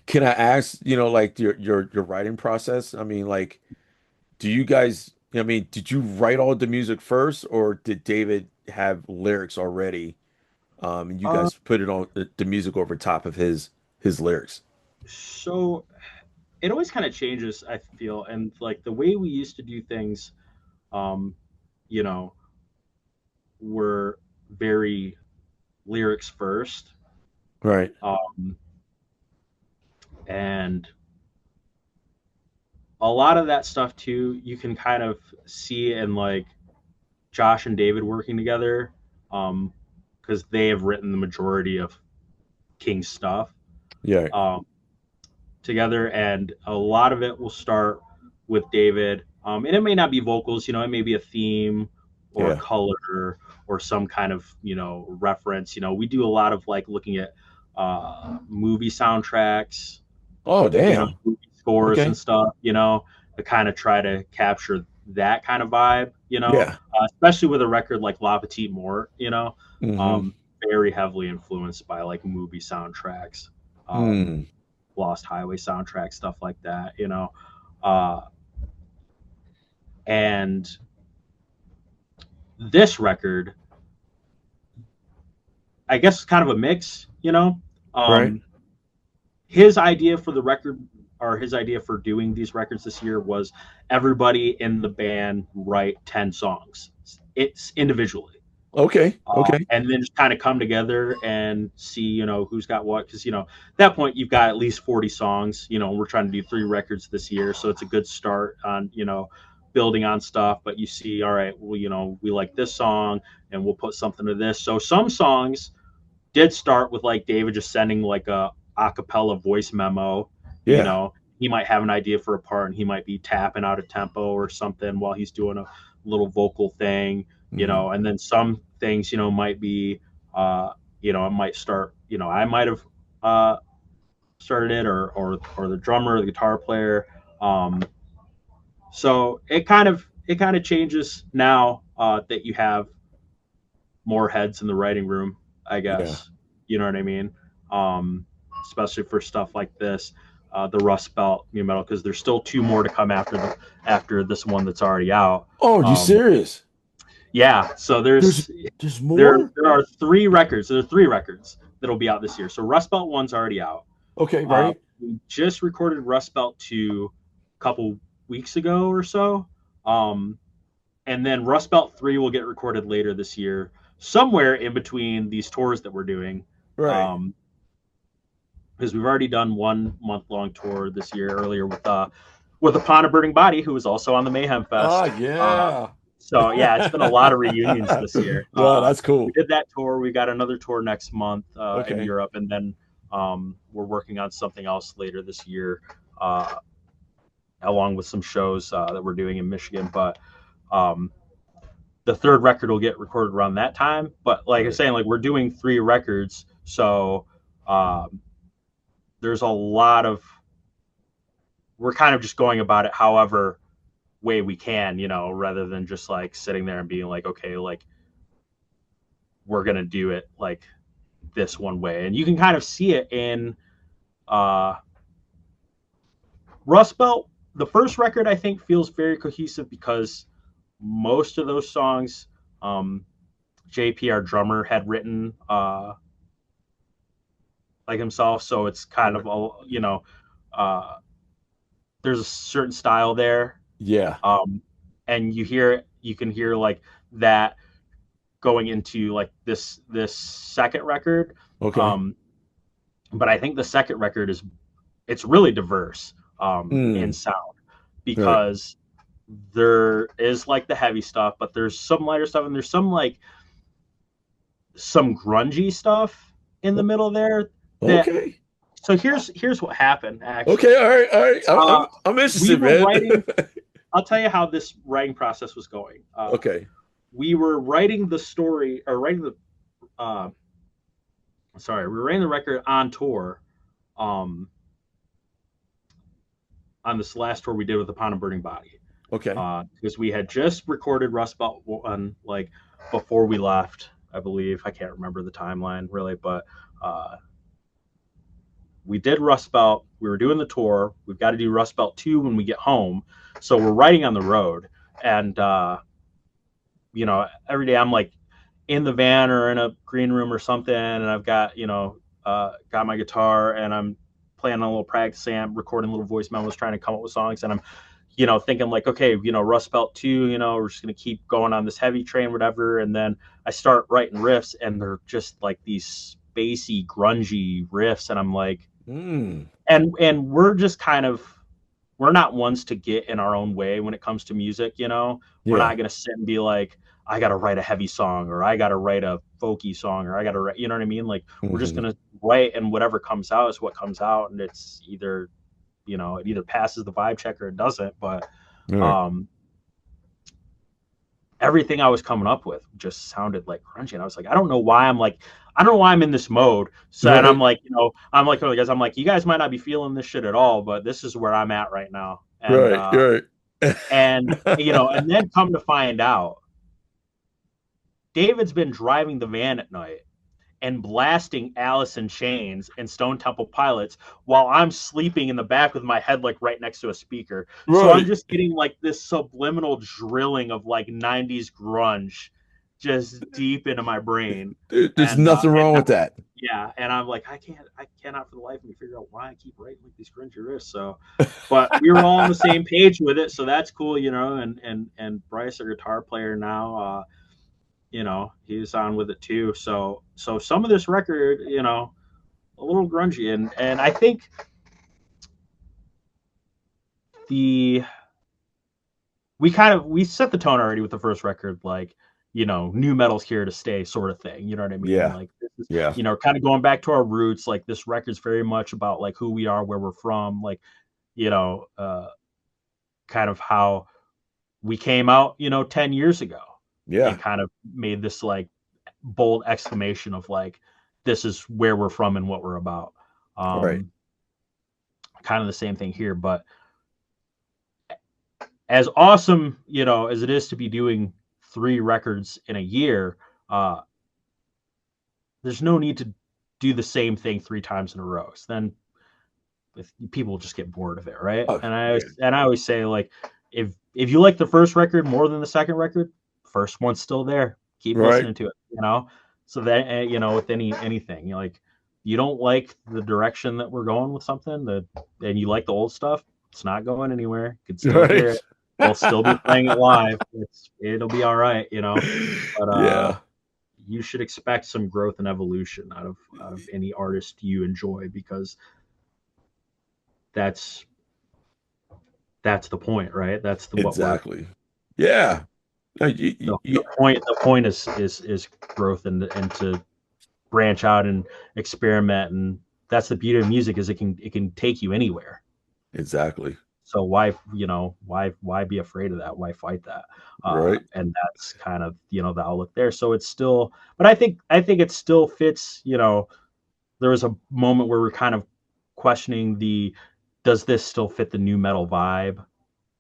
Can I ask, like your writing process? I mean, like, do you guys, I mean, did you write all the music first, or did David have lyrics already? And you Uh, guys put it on the music over top of his lyrics. so it always kind of changes, I feel, and like the way we used to do things, um, you know, were very lyrics first, Right. um, and a lot of that stuff too, you can kind of see in like Josh and David working together, because they have written the majority of King's stuff. Yeah. Um, Together, and a lot of it will start with David. And it may not be vocals, it may be a theme or a Yeah. color or some kind of reference. We do a lot of like looking at movie soundtracks, Oh, damn. movie scores and Okay. stuff. To kind of try to capture that kind of vibe. Yeah. Especially with a record like La Petite Mort. Hmm. Um, Very heavily influenced by like movie soundtracks. Um, Mm. Lost Highway soundtrack, stuff like that. Uh, and this record, I guess, is kind of a mix. Right. Um, his idea for the record, or his idea for doing these records this year, was everybody in the band write 10 songs. It's individually. Okay. Okay. And then just kind of come together and see, who's got what. Because, at that point, you've got at least 40 songs. We're trying to do 3 records this year. So it's a good start on, building on stuff. But you see, all right, well, we like this song and we'll put something to this. So some songs did start with like David just sending like a acapella voice memo. You Yeah. know, he might have an idea for a part and he might be tapping out a tempo or something while he's doing a little vocal thing. Hmm. And then some things, might be, it might start. I might have uh, started it, or the drummer, or the guitar player. Um, so it kind of changes now that you have more heads in the writing room, I Yeah. guess. You know what I mean? Um, Especially for stuff like this, the Rust Belt new metal, because there's still 2 more to come after this one that's already out. Oh, you Um, serious? yeah, so There's there's there more? there are 3 records. There are 3 records that'll be out this year. So Rust Belt one's already out. Okay, right? We just recorded Rust Belt 2 a couple weeks ago or so. Um, and then Rust Belt 3 will get recorded later this year, somewhere in between these tours that we're doing. Right. Um, because we've already done 1 month long tour this year earlier with Upon a Burning Body, who was also on the Mayhem Ah, Fest. yeah. So yeah, it's been a lot of reunions this year. Wow, that's We cool. did that tour. We got another tour next month in Okay. Europe, and then we're working on something else later this year, along with some shows that we're doing in Michigan. But um, the third record will get recorded around that time. But like I'm Right. saying, like we're doing 3 records, so um, there's a lot of we're kind of just going about it however way we can, rather than just like sitting there and being like, okay, like we're gonna do it like this one way. And you can kind of see it in uh, Rust Belt. The first record I think feels very cohesive because most of those songs, um, JP, our drummer, had written like himself. So it's kind of Right. a uh, there's a certain style there, Yeah. and you can hear like that going into like this second record. Okay. Um, but I think the second record it's really diverse in Mm. sound Right. because there is like the heavy stuff, but there's some lighter stuff, and there's some grungy stuff in the middle there. That Okay. so here's what happened Okay. actually. All right. All right. Uh, I'm we interested, were man. writing. I'll tell you how this writing process was going. Okay. We were writing the story, or writing the uh, sorry, we were writing the record on tour, um, on this last tour we did with Upon a Burning Body, Okay. because we had just recorded Rust Belt one like before we left. I believe I can't remember the timeline really, but uh, we did Rust Belt. We were doing the tour. We've got to do Rust Belt 2 when we get home. So we're writing on the road. And, every day I'm like in the van or in a green room or something. And I've got, got my guitar and I'm playing on a little practice amp, recording little voice memos, trying to come up with songs. And I'm, thinking like, okay, Rust Belt 2, we're just going to keep going on this heavy train, whatever. And then I start writing riffs and they're just like these spacey, grungy riffs. And I'm like, and we're just kind of, we're not ones to get in our own way when it comes to music. We're not going to sit and be like, I got to write a heavy song or I got to write a folky song or I got to write, you know what I mean? Like we're just going to write and whatever comes out is what comes out. And it's either, it either passes the vibe check or it doesn't. But everything I was coming up with just sounded like grungy. And I was like, I don't know why I'm in this mode. So, and I'm like, I'm like, you guys might not be feeling this shit at all, but this is where I'm at right now. And, right. And, and then come to find out, David's been driving the van at night and blasting Alice in Chains and Stone Temple Pilots while I'm sleeping in the back with my head like right next to a speaker. Right. So I'm just getting like this subliminal drilling of like 90s grunge just deep into my brain. Dude, there's nothing wrong with that. Yeah. And I'm like, I cannot for the life of me figure out why I keep writing like these grungy riffs. So, but we were all on the same page with it. So that's cool, and Bryce, our guitar player now, he was on with it too. So some of this record, a little grungy, and I think we set the tone already with the first record, like, new metal's here to stay sort of thing. You know what I mean? Yeah. Like, this is, kind of going back to our roots. Like this record's very much about like who we are, where we're from, like, kind of how we came out, 10 years ago. Yeah. And kind of made this like bold exclamation of like, this is where we're from and what we're about. Right. Kind of the same thing here, but as awesome, as it is to be doing 3 records in a year, there's no need to do the same thing 3 times in a row. So then people just get bored of it. Right. Oh, and I always say like, if you like the first record more than the second record, first one's still there. Keep listening to it, So that, with anything, like, you don't like the direction that we're going with something, and you like the old stuff, it's not going anywhere. You can still hear it. We'll still be playing it live. It'll be all right, But you should expect some growth and evolution out of any artist you enjoy, because that's the point, right? That's the exactly. Yeah. The point is growth and to branch out and experiment, and that's the beauty of music, is it can take you anywhere. Exactly. So why be afraid of that? Why fight that? Right. And that's kind of the outlook there. So it's still, but I think it still fits. There was a moment where we're kind of questioning does this still fit the new metal vibe?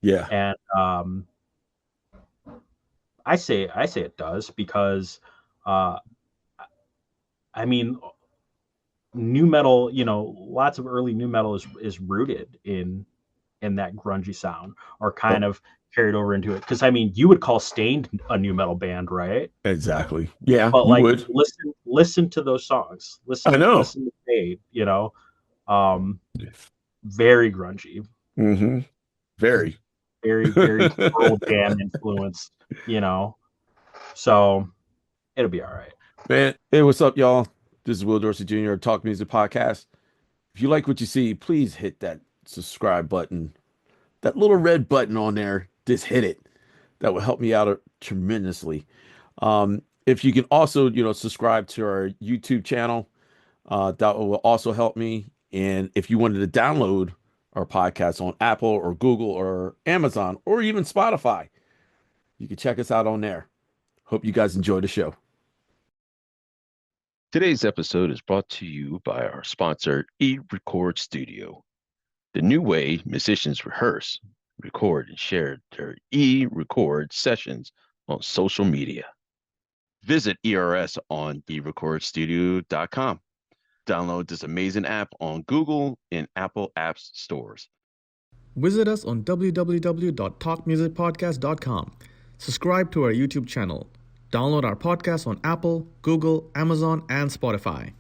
Yeah. And I say it does, because I mean, new metal, lots of early new metal is rooted in that grungy sound, or kind of carried over into it. Because I mean, you would call Stained a new metal band, right? Exactly. Yeah. But like, listen to those songs. I know. Listen to Fade, very grungy. Mm-hmm. Very. Very, very Pearl Jam influenced, So it'll be all right. Man, hey, what's up, y'all? This is Will Dorsey Jr., Talk Music Podcast. If you like what you see, please hit that subscribe button. That little red button on there, just hit it. That will help me out tremendously. If you can also, subscribe to our YouTube channel, that will also help me. And if you wanted to download our podcast on Apple or Google or Amazon or even Spotify, you can check us out on there. Hope you guys enjoy the show. Today's episode is brought to you by our sponsor, eRecord Studio, the new way musicians rehearse, record, and share their eRecord sessions on social media. Visit ERS on eRecordstudio.com. Download this amazing app on Google and Apple Apps stores. Visit us on www.talkmusicpodcast.com. Subscribe to our YouTube channel. Download our podcast on Apple, Google, Amazon, and Spotify.